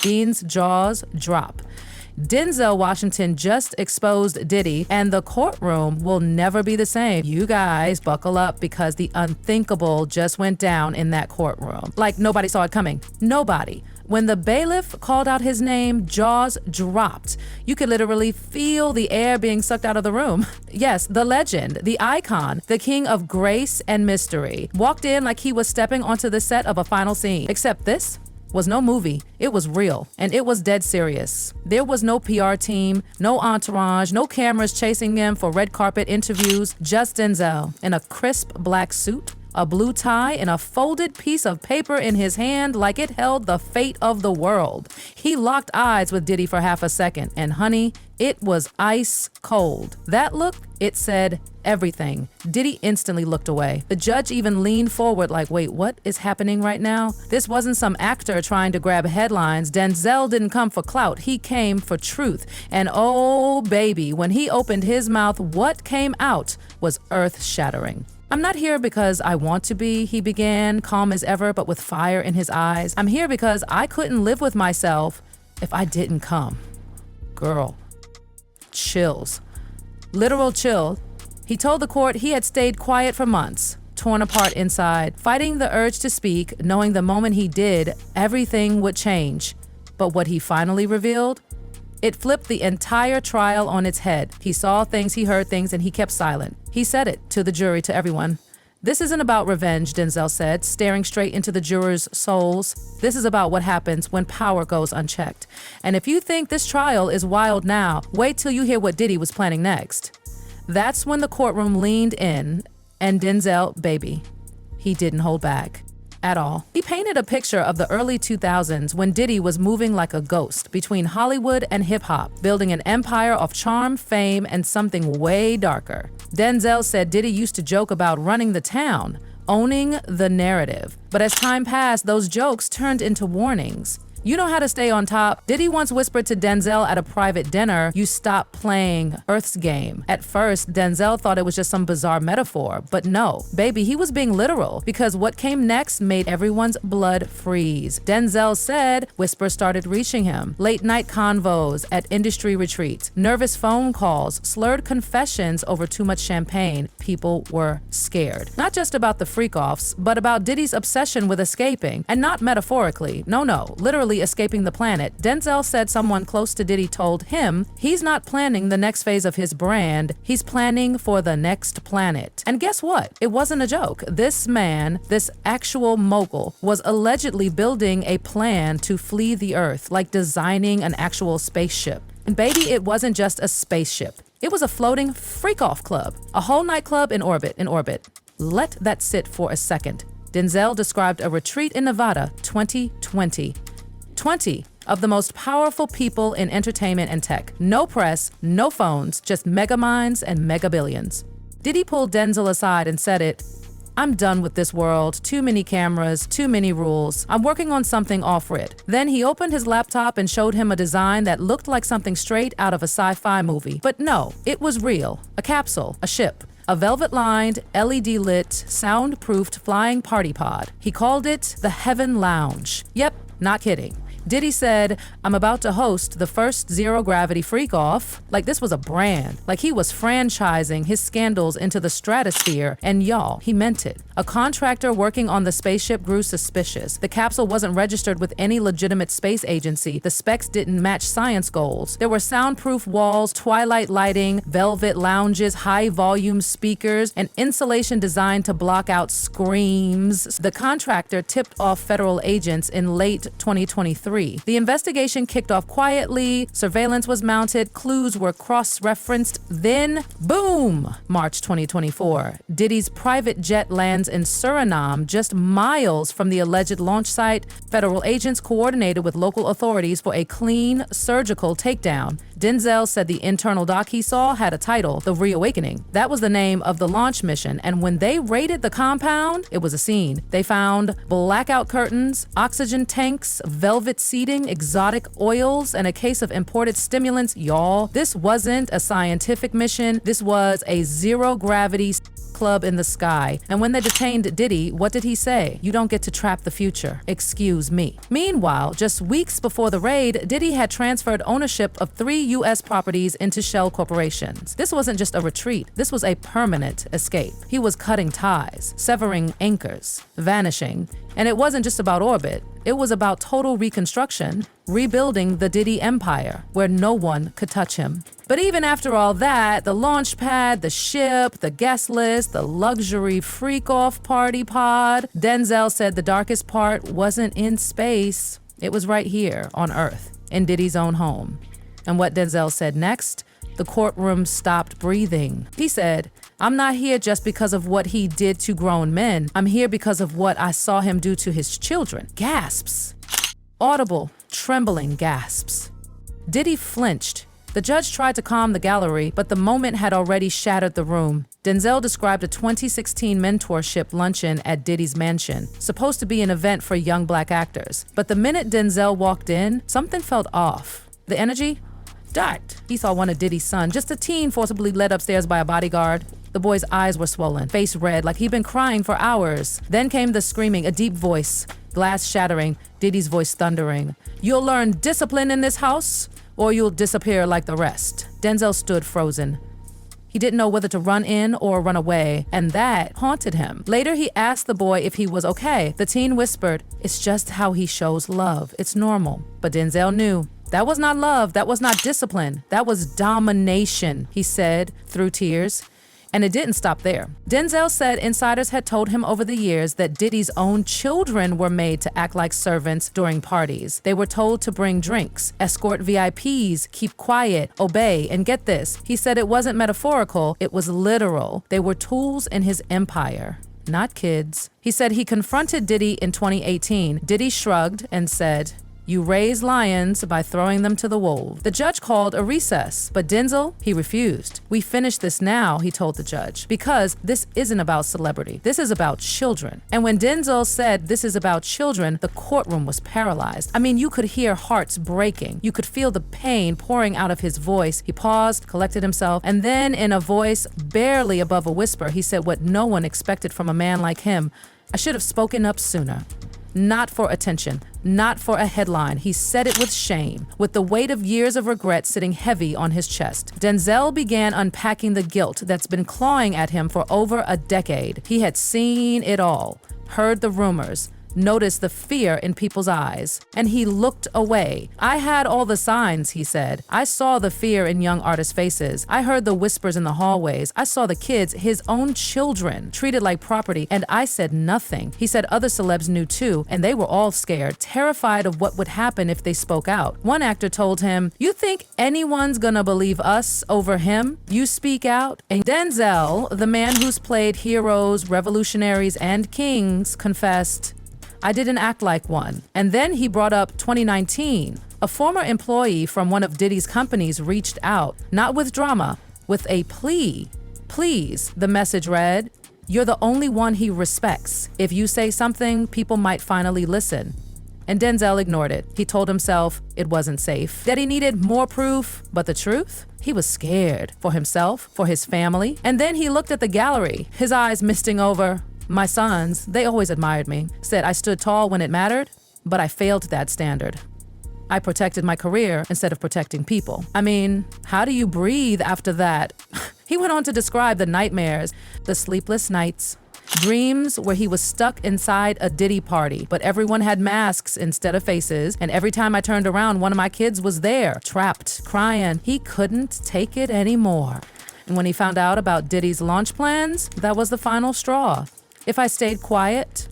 Dean's jaws drop. Denzel Washington just exposed Diddy, and the courtroom will never be the same. You guys buckle up, because the unthinkable just went down in that courtroom. Like nobody saw it coming. Nobody. When the bailiff called out his name, jaws dropped. You could literally feel the air being sucked out of the room. Yes, the legend, the icon, the king of grace and mystery, walked in like he was stepping onto the set of a final scene. Except this was no movie. It was real, and it was dead serious. There was no PR team, no entourage, no cameras chasing him for red carpet interviews, just Denzel in a crisp black suit, a blue tie, and a folded piece of paper in his hand like it held the fate of the world. He locked eyes with Diddy for half a second, and honey, it was ice cold. That look, it said everything. Diddy instantly looked away. The judge even leaned forward like, wait, what is happening right now? This wasn't some actor trying to grab headlines. Denzel didn't come for clout. He came for truth. And oh, baby, when he opened his mouth, what came out was earth-shattering. I'm not here because I want to be, he began, calm as ever, but with fire in his eyes. I'm here because I couldn't live with myself if I didn't come. Girl. Chills. Literal chill. He told the court he had stayed quiet for months, torn apart inside, fighting the urge to speak, knowing the moment he did, everything would change. But what he finally revealed? It flipped the entire trial on its head. He saw things, he heard things, and he kept silent. He said it to the jury, to everyone. This isn't about revenge, Denzel said, staring straight into the jurors' souls. This is about what happens when power goes unchecked. And if you think this trial is wild now, wait till you hear what Diddy was planning next. That's when the courtroom leaned in, and Denzel, baby, he didn't hold back. At all. He painted a picture of the early 2000s when Diddy was moving like a ghost between Hollywood and hip-hop, building an empire of charm, fame, and something way darker. Denzel said Diddy used to joke about running the town, owning the narrative. But as time passed, those jokes turned into warnings. You know how to stay on top. Diddy once whispered to Denzel at a private dinner, you stop playing Earth's game. At first, Denzel thought it was just some bizarre metaphor, but no, baby, he was being literal, because what came next made everyone's blood freeze. Denzel said whispers started reaching him, late night convos at industry retreats, nervous phone calls, slurred confessions over too much champagne. People were scared. Not just about the freak-offs, but about Diddy's obsession with escaping, and not metaphorically. No, literally escaping the planet. Denzel said someone close to Diddy told him he's not planning the next phase of his brand, he's planning for the next planet. And guess what? It wasn't a joke. This man, this actual mogul, was allegedly building a plan to flee the Earth, like designing an actual spaceship. And baby, it wasn't just a spaceship. It was a floating freak-off club, a whole nightclub in orbit. Let that sit for a second. Denzel described a retreat in Nevada, 2020. 20 of the most powerful people in entertainment and tech. No press, no phones, just mega minds and mega billions. Diddy pulled Denzel aside and said it, I'm done with this world, too many cameras, too many rules. I'm working on something off-grid. Then he opened his laptop and showed him a design that looked like something straight out of a sci-fi movie. But no, it was real. A capsule, a ship. A velvet-lined, LED-lit, soundproofed flying party pod. He called it the Heaven Lounge. Yep, not kidding. Diddy said, I'm about to host the first zero-gravity freak-off. Like this was a brand. Like he was franchising his scandals into the stratosphere. And y'all, he meant it. A contractor working on the spaceship grew suspicious. The capsule wasn't registered with any legitimate space agency. The specs didn't match science goals. There were soundproof walls, twilight lighting, velvet lounges, high-volume speakers, and insulation designed to block out screams. The contractor tipped off federal agents in late 2023. The investigation kicked off quietly, surveillance was mounted, clues were cross-referenced, then boom! March 2024. Diddy's private jet lands in Suriname, just miles from the alleged launch site. Federal agents coordinated with local authorities for a clean, surgical takedown. Denzel said the internal doc he saw had a title, The Reawakening. That was the name of the launch mission, and when they raided the compound, it was a scene. They found blackout curtains, oxygen tanks, velvet seating, exotic oils, and a case of imported stimulants. Y'all, this wasn't a scientific mission. This was a zero-gravity club in the sky. And when they detained Diddy, what did he say? You don't get to trap the future. Excuse me. Meanwhile, just weeks before the raid, Diddy had transferred ownership of 3 U.S. properties into shell corporations. This wasn't just a retreat. This was a permanent escape. He was cutting ties, severing anchors, vanishing. And it wasn't just about orbit. It was about total reconstruction, rebuilding the Diddy empire, where no one could touch him. But even after all that, the launch pad, the ship, the guest list, the luxury freak-off party pod, Denzel said the darkest part wasn't in space. It was right here on Earth, in Diddy's own home. And what Denzel said next? The courtroom stopped breathing. He said, I'm not here just because of what he did to grown men. I'm here because of what I saw him do to his children. Gasps. Audible, trembling gasps. Diddy flinched. The judge tried to calm the gallery, but the moment had already shattered the room. Denzel described a 2016 mentorship luncheon at Diddy's mansion, supposed to be an event for young black actors. But the minute Denzel walked in, something felt off. The energy? Died. He saw one of Diddy's sons, just a teen forcibly led upstairs by a bodyguard. The boy's eyes were swollen, face red, like he'd been crying for hours. Then came the screaming, a deep voice, glass shattering, Diddy's voice thundering. You'll learn discipline in this house, or you'll disappear like the rest. Denzel stood frozen. He didn't know whether to run in or run away, and that haunted him. Later, he asked the boy if he was okay. The teen whispered, it's just how he shows love. It's normal. But Denzel knew. That was not love. That was not discipline. That was domination, he said through tears. And it didn't stop there. Denzel said insiders had told him over the years that Diddy's own children were made to act like servants during parties. They were told to bring drinks, escort VIPs, keep quiet, obey, and get this. He said it wasn't metaphorical, it was literal. They were tools in his empire, not kids. He said he confronted Diddy in 2018. Diddy shrugged and said, you raise lions by throwing them to the wolves. The judge called a recess, but Denzel, he refused. We finish this now, he told the judge, because this isn't about celebrity. This is about children. And when Denzel said this is about children, the courtroom was paralyzed. I mean, you could hear hearts breaking. You could feel the pain pouring out of his voice. He paused, collected himself, and then in a voice barely above a whisper, he said what no one expected from a man like him. I should have spoken up sooner. Not for attention, not for a headline. He said it with shame, with the weight of years of regret sitting heavy on his chest. Denzel began unpacking the guilt that's been clawing at him for over a decade. He had seen it all, heard the rumors, noticed the fear in people's eyes, and he looked away. I had all the signs, he said. I saw the fear in young artists' faces. I heard the whispers in the hallways. I saw the kids, his own children, treated like property, and I said nothing. He said other celebs knew too, and they were all scared, terrified of what would happen if they spoke out. One actor told him, you think anyone's gonna believe us over him? You speak out? And Denzel, the man who's played heroes, revolutionaries, and kings, confessed, I didn't act like one. And then he brought up 2019. A former employee from one of Diddy's companies reached out, not with drama, with a plea. Please, the message read, you're the only one he respects. If you say something, people might finally listen. And Denzel ignored it. He told himself it wasn't safe, that he needed more proof. But the truth? He was scared for himself, for his family. And then he looked at the gallery, his eyes misting over. My sons, they always admired me, said I stood tall when it mattered, but I failed that standard. I protected my career instead of protecting people. I mean, how do you breathe after that? He went on to describe the nightmares, the sleepless nights, dreams where he was stuck inside a Diddy party, but everyone had masks instead of faces, and every time I turned around, one of my kids was there, trapped, crying. He couldn't take it anymore. And when he found out about Diddy's launch plans, that was the final straw. If I stayed quiet,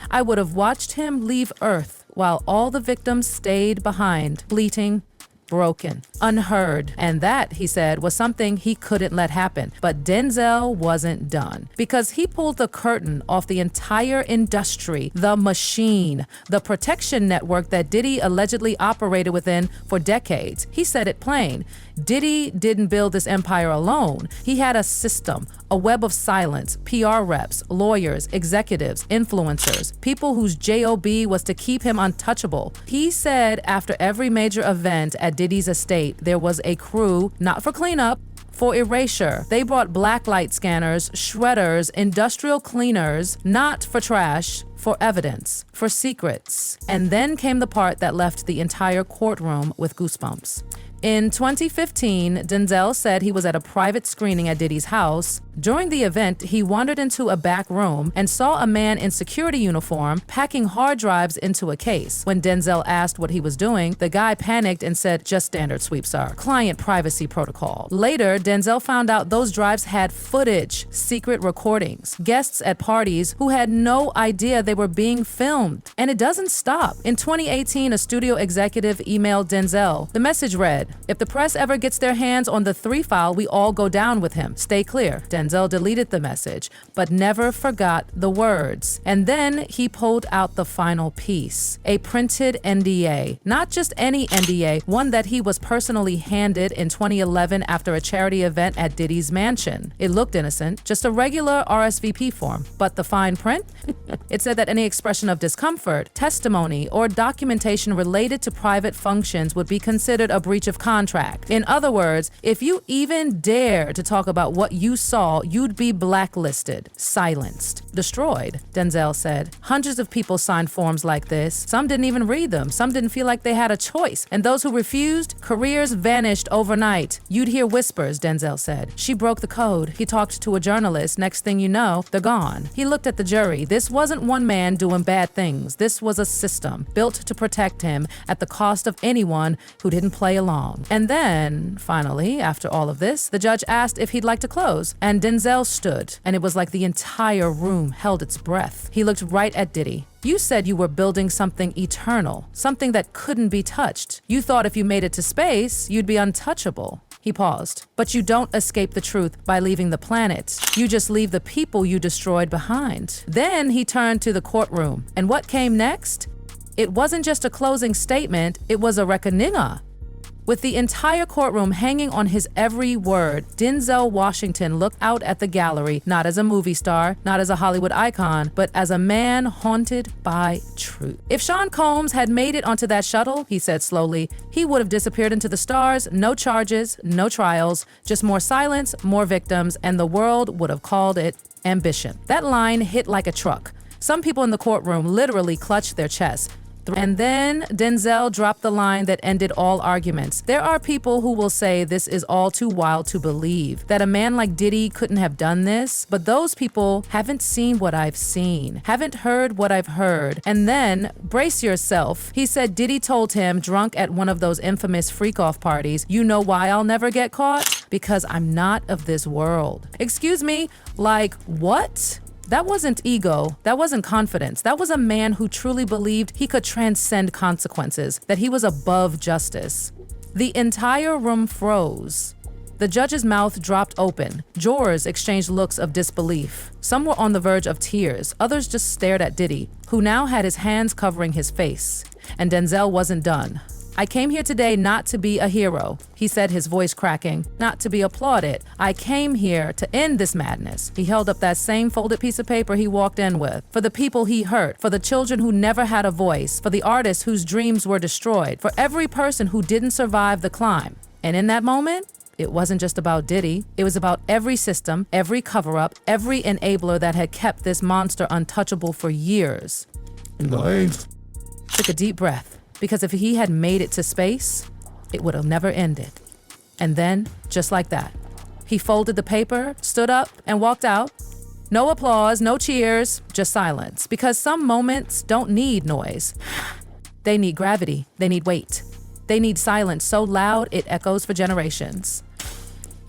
I would have watched him leave Earth while all the victims stayed behind, bleating, broken, unheard. And that, he said, was something he couldn't let happen. But Denzel wasn't done, because he pulled the curtain off the entire industry, the machine, the protection network that Diddy allegedly operated within for decades. He said it plain. Diddy didn't build this empire alone. He had a system, a web of silence, PR reps, lawyers, executives, influencers, people whose job was to keep him untouchable. He said after every major event at Diddy's estate, there was a crew, not for cleanup, for erasure. They brought blacklight scanners, shredders, industrial cleaners, not for trash, for evidence, for secrets. And then came the part that left the entire courtroom with goosebumps. In 2015, Denzel said he was at a private screening at Diddy's house. During the event, he wandered into a back room and saw a man in security uniform packing hard drives into a case. When Denzel asked what he was doing, the guy panicked and said, "Just standard sweep, sir. Client privacy protocol." Later, Denzel found out those drives had footage, secret recordings, guests at parties who had no idea they were being filmed. And it doesn't stop. In 2018, a studio executive emailed Denzel. The message read, "If the press ever gets their hands on the 3 file, we all go down with him. Stay clear." Denzel deleted the message, but never forgot the words. And then he pulled out the final piece, a printed NDA. Not just any NDA, one that he was personally handed in 2011 after a charity event at Diddy's mansion. It looked innocent, just a regular RSVP form. But the fine print? It said that any expression of discomfort, testimony, or documentation related to private functions would be considered a breach of contract. In other words, if you even dare to talk about what you saw, you'd be blacklisted, silenced, destroyed, Denzel said. Hundreds of people signed forms like this. Some didn't even read them. Some didn't feel like they had a choice. And those who refused, careers vanished overnight. You'd hear whispers, Denzel said. "She broke the code." He talked to a journalist. Next thing you know, they're gone. He looked at the jury. This wasn't one man doing bad things. This was a system built to protect him at the cost of anyone who didn't play along. And then, finally, after all of this, the judge asked if he'd like to close, and Denzel stood, and it was like the entire room held its breath. He looked right at Diddy. "You said you were building something eternal, something that couldn't be touched. You thought if you made it to space, you'd be untouchable." He paused. "But you don't escape the truth by leaving the planet. You just leave the people you destroyed behind." Then he turned to the courtroom. And what came next? It wasn't just a closing statement, it was a reckoning. With the entire courtroom hanging on his every word, Denzel Washington looked out at the gallery, not as a movie star, not as a Hollywood icon, but as a man haunted by truth. "If Sean Combs had made it onto that shuttle," he said slowly, "he would have disappeared into the stars, no charges, no trials, just more silence, more victims, and the world would have called it ambition." That line hit like a truck. Some people in the courtroom literally clutched their chests. And then Denzel dropped the line that ended all arguments. There are people who will say this is all too wild to believe, that a man like Diddy couldn't have done this, but those people haven't seen what I've seen, haven't heard what I've heard. And then, brace yourself, he said Diddy told him, drunk at one of those infamous freak-off parties, "You know why I'll never get caught? Because I'm not of this world." Excuse me, like what? That wasn't ego, that wasn't confidence. That was a man who truly believed he could transcend consequences, that he was above justice. The entire room froze. The judge's mouth dropped open. Jurors exchanged looks of disbelief. Some were on the verge of tears. Others just stared at Diddy, who now had his hands covering his face. And Denzel wasn't done. "I came here today not to be a hero," he said, his voice cracking, "not to be applauded. I came here to end this madness." He held up that same folded piece of paper he walked in with. "For the people he hurt, for the children who never had a voice, for the artists whose dreams were destroyed, for every person who didn't survive the climb." And in that moment, it wasn't just about Diddy. It was about every system, every cover-up, every enabler that had kept this monster untouchable for years. Took a deep breath. Because if he had made it to space, it would have never ended. And then, just like that, he folded the paper, stood up, and walked out. No applause, no cheers, just silence. Because some moments don't need noise. They need gravity, they need weight. They need silence so loud it echoes for generations.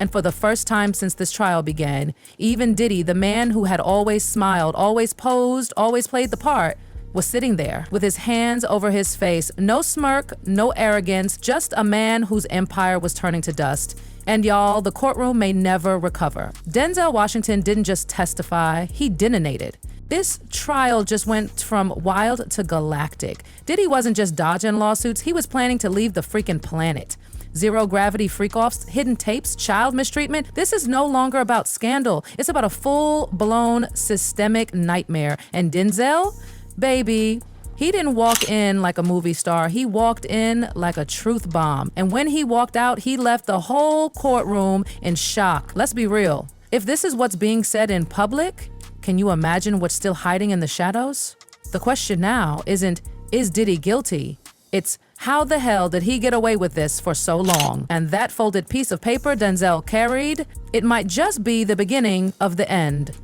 And for the first time since this trial began, even Diddy, the man who had always smiled, always posed, always played the part, was sitting there with his hands over his face. No smirk, no arrogance, just a man whose empire was turning to dust. And y'all, the courtroom may never recover. Denzel Washington didn't just testify, he detonated. This trial just went from wild to galactic. Diddy wasn't just dodging lawsuits, he was planning to leave the freaking planet. zero gravity freak-offs, hidden tapes, child mistreatment. This is no longer about scandal. It's about a full-blown systemic nightmare. And Denzel, baby, he didn't walk in like a movie star. He walked in like a truth bomb. And when he walked out, he left the whole courtroom in shock. Let's be real. If this is what's being said in public, can you imagine what's still hiding in the shadows? The question now isn't, is Diddy guilty? It's, how the hell did he get away with this for so long? And that folded piece of paper Denzel carried, it might just be the beginning of the end.